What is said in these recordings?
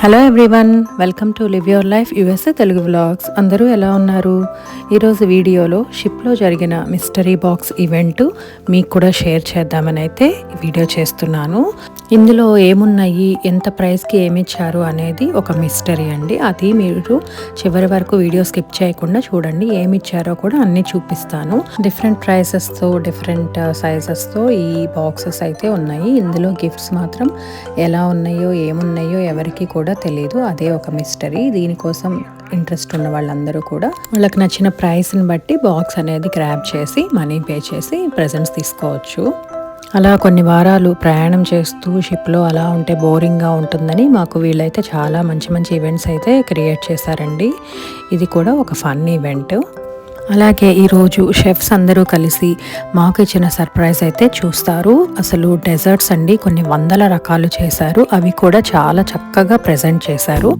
Hello everyone, welcome to live your life USA Telugu vlogs. అందరూ ఎలా ఉన్నారు? ఈరోజు వీడియోలో షిప్లో జరిగిన మిస్టరీ బాక్స్ ఈవెంట్ మీకు కూడా షేర్ చేద్దామని అయితే వీడియో చేస్తున్నాను. ఇందులో ఏమున్నాయి, ఎంత ప్రైస్కి ఏమిచ్చారు అనేది ఒక మిస్టరీ అండి. అది మీరు చివరి వరకు వీడియో స్కిప్ చేయకుండా చూడండి. ఏమిచ్చారో కూడా అన్నీ చూపిస్తాను. డిఫరెంట్ ప్రైసెస్తో, డిఫరెంట్ సైజెస్తో ఈ బాక్సెస్ అయితే ఉన్నాయి. ఇందులో గిఫ్ట్స్ మాత్రం ఎలా ఉన్నాయో, ఏమున్నాయో ఎవరికి కూడా తెలీదు. అదే ఒక మిస్టరీ. దీనికోసం ఇంట్రెస్ట్ ఉన్న వాళ్ళందరూ కూడా వాళ్ళకి నచ్చిన ప్రైస్ని బట్టి బాక్స్ అనేది గ్రాబ్ చేసి మనీ పే చేసి ప్రెజెంట్స్ తీసుకోవచ్చు. అలా కొన్ని వారాలు ప్రయాణం చేస్తూ షిప్లో అలా ఉంటే బోరింగ్గా ఉంటుందని మాకు వీళ్ళైతే చాలా మంచి మంచి ఈవెంట్స్ అయితే క్రియేట్ చేశారండి. ఇది కూడా ఒక ఫన్ ఈవెంట్. అలాగే ఈరోజు షెఫ్స్ అందరూ కలిసి మాకు ఇచ్చిన సర్ప్రైజ్ అయితే చూస్తారు. అసలు డెజర్ట్స్ అండి, కొన్ని వందల రకాలు చేశారు. అవి కూడా చాలా చక్కగా ప్రజెంట్ చేశారు.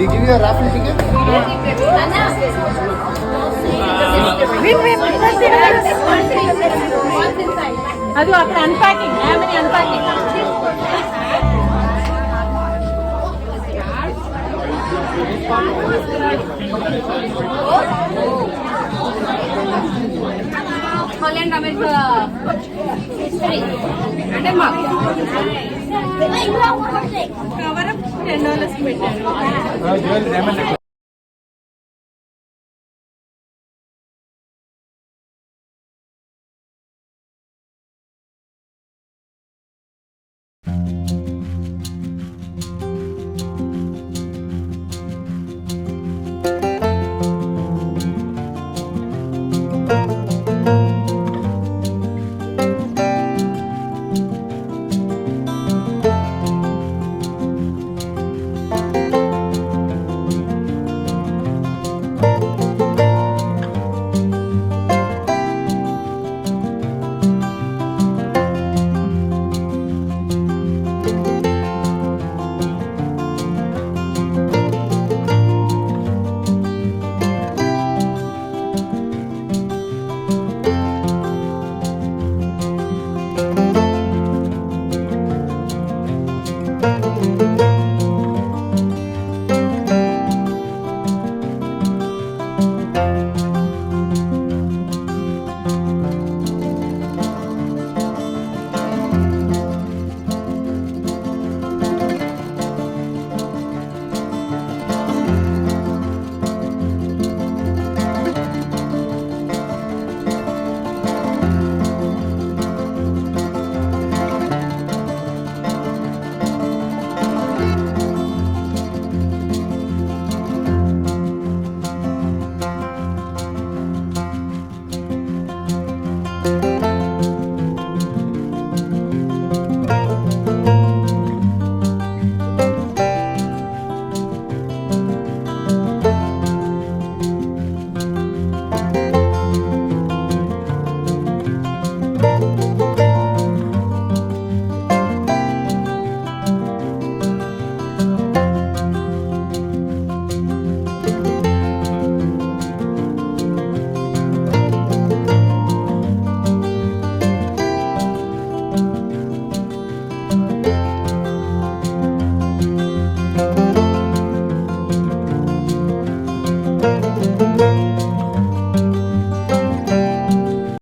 Did he give you a raffle ticket? అది అక్కడ unpacking unpacking Holland America history. And a mug. Cover up $10 పెట్టారు.